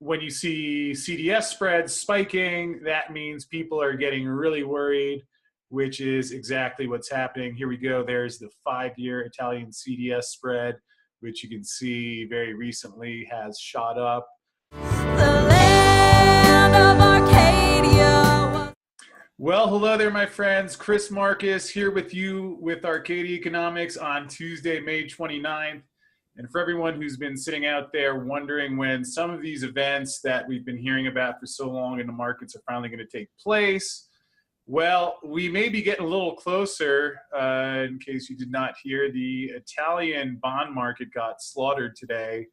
when you see CDS spreads spiking, that means people are getting really worried, which is exactly what's happening. Here we go. There's the 5-year Italian CDS spread, which you can see very recently has shot up. The land of Arcadia. Well, hello there, my friends. Chris Marcus here with you with Arcadia Economics on Tuesday, May 29th. And for everyone who's been sitting out there wondering when some of these events that we've been hearing about for so long in the markets are finally going to take place, well, we may be getting a little closer. In case you did not hear, the Italian bond market got slaughtered today.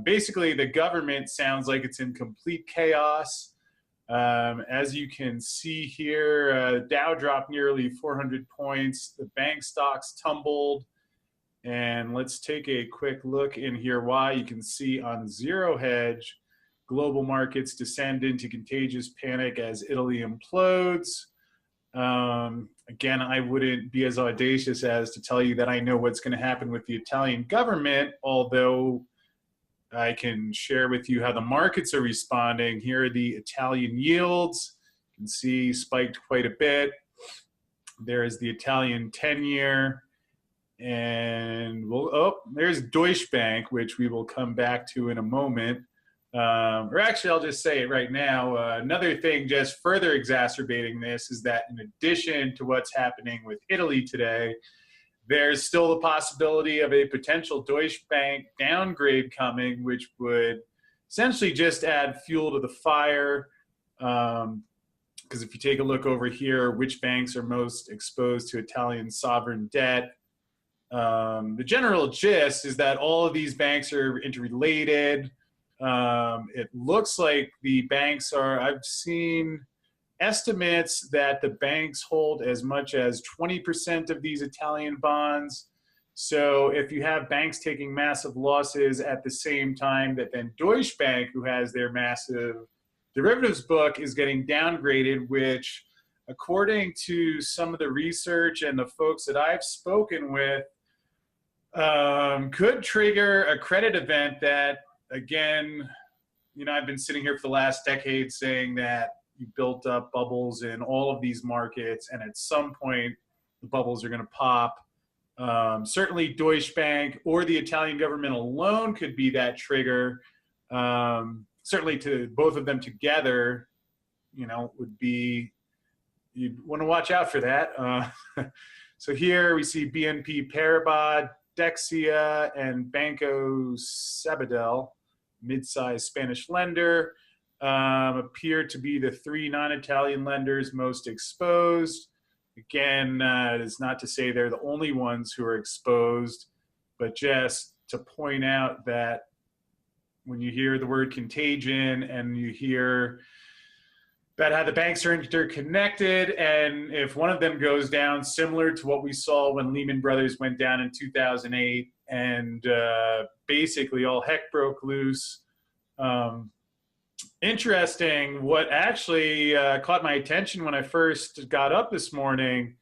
Basically, the government sounds like it's in complete chaos. As you can see here, Dow dropped nearly 400 points. The bank stocks tumbled. And let's take a quick look in here why. You can see on Zero Hedge, global markets descend into contagious panic as Italy implodes. Again, I wouldn't be as audacious as to tell you that I know what's going to happen with the Italian government, although I can share with you how the markets are responding. Here are the Italian yields. You can see spiked quite a bit. There is the Italian 10-year. And there's Deutsche Bank, which we will come back to in a moment. Or actually, I'll just say it right now. Another thing just further exacerbating this is that in addition to what's happening with Italy today, there's still the possibility of a potential Deutsche Bank downgrade coming, which would essentially just add fuel to the fire. Because if you take a look over here, which banks are most exposed to Italian sovereign debt, the general gist is that all of these banks are interrelated. It looks like the banks are, I've seen estimates that the banks hold as much as 20% of these Italian bonds. So if you have banks taking massive losses at the same time that then Deutsche Bank, who has their massive derivatives book, is getting downgraded, which according to some of the research and the folks that I've spoken with, could trigger a credit event that, again, I've been sitting here for the last decade saying that you built up bubbles in all of these markets, and at some point the bubbles are going to pop. Certainly Deutsche Bank or the Italian government alone could be that trigger. Certainly to both of them together, would be, you'd want to watch out for that. So here we see BNP Paribas, Dexia, and Banco Sabadell, mid-sized Spanish lender, appear to be the 3 non-Italian lenders most exposed. Again, it's not to say they're the only ones who are exposed, but just to point out that when you hear the word contagion and you hear about how the banks are interconnected, and if one of them goes down, similar to what we saw when Lehman Brothers went down in 2008, and basically all heck broke loose. Interesting, what actually caught my attention when I first got up this morning,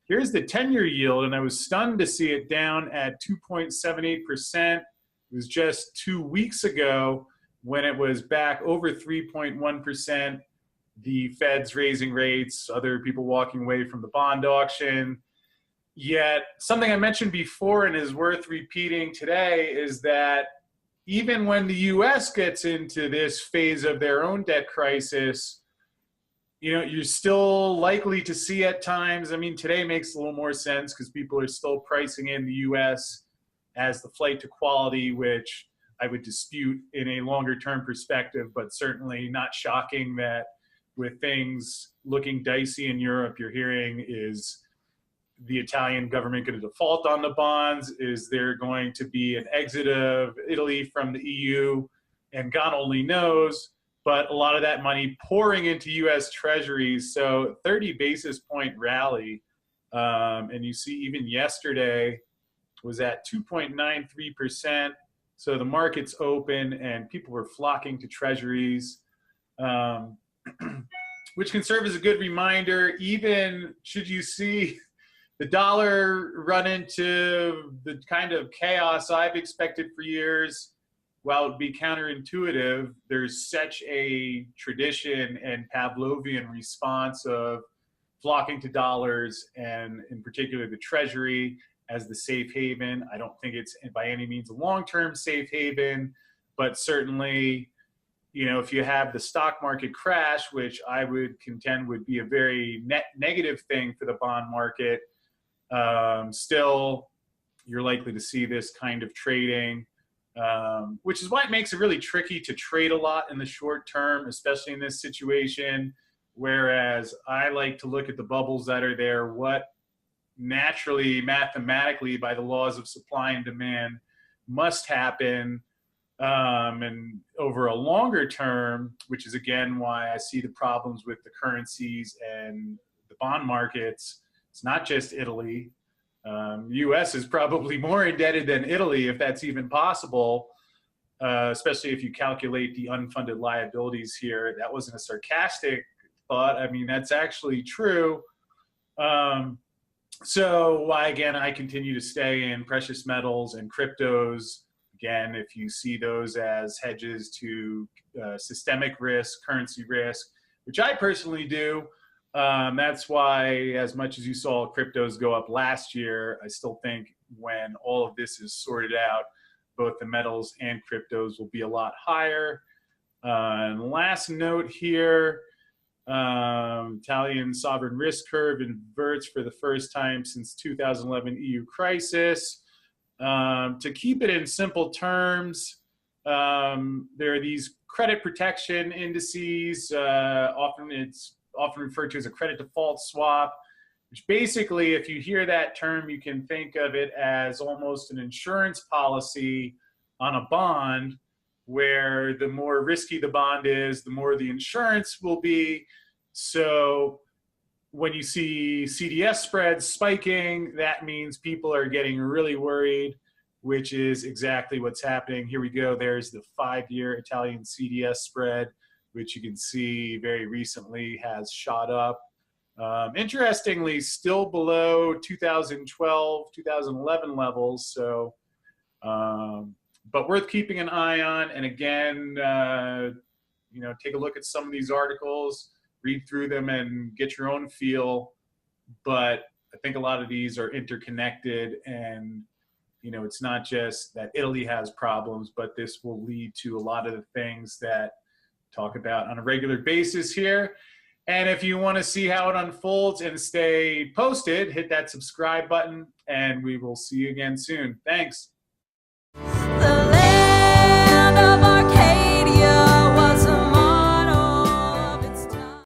here's the 10-year yield, and I was stunned to see it down at 2.78%. It was just 2 weeks ago when it was back over 3.1%. The Fed's raising rates, other people walking away from the bond auction. Yet something I mentioned before and is worth repeating today is that even when the US gets into this phase of their own debt crisis, you're still likely to see at times, today makes a little more sense because people are still pricing in the US as the flight to quality, which I would dispute in a longer term perspective, but certainly not shocking that with things looking dicey in Europe, you're hearing, is the Italian government going to default on the bonds? Is there going to be an exit of Italy from the EU? And God only knows, but a lot of that money pouring into US treasuries. So 30 basis point rally. And you see even yesterday was at 2.93%. So the market's open and people were flocking to treasuries. Which can serve as a good reminder, even should you see the dollar run into the kind of chaos I've expected for years, while it would be counterintuitive, there's such a tradition and Pavlovian response of flocking to dollars, and in particular the Treasury as the safe haven. I don't think it's by any means a long-term safe haven, but certainly, if you have the stock market crash, which I would contend would be a very negative thing for the bond market, still you're likely to see this kind of trading, which is why it makes it really tricky to trade a lot in the short term, especially in this situation. Whereas I like to look at the bubbles that are there, what naturally, mathematically, by the laws of supply and demand must happen, and over a longer term, which is again why I see the problems with the currencies and the bond markets. It's not just Italy. U.S. is probably more indebted than Italy, if that's even possible, especially if you calculate the unfunded liabilities here. That wasn't a sarcastic thought. I mean, that's actually true. So why, again, I continue to stay in precious metals and cryptos. Again, if you see those as hedges to systemic risk, currency risk, which I personally do, that's why, as much as you saw cryptos go up last year, I still think when all of this is sorted out, both the metals and cryptos will be a lot higher. And last note here, Italian sovereign risk curve inverts for the first time since 2011 EU crisis. To keep it in simple terms, there are these credit protection indices. It's often referred to as a credit default swap, which basically, if you hear that term, you can think of it as almost an insurance policy on a bond, where the more risky the bond is, the more the insurance will be. So when you see CDS spreads spiking, that means people are getting really worried, which is exactly what's happening. Here we go. There's the 5-year Italian CDS spread, which you can see very recently has shot up. Interestingly, still below 2012, 2011 levels. So, but worth keeping an eye on. And again, take a look at some of these articles, read through them and get your own feel. But I think a lot of these are interconnected, and it's not just that Italy has problems, but this will lead to a lot of the things that talk about on a regular basis here. And if you want to see how it unfolds and stay posted, hit that subscribe button, and we will see you again soon. Thanks.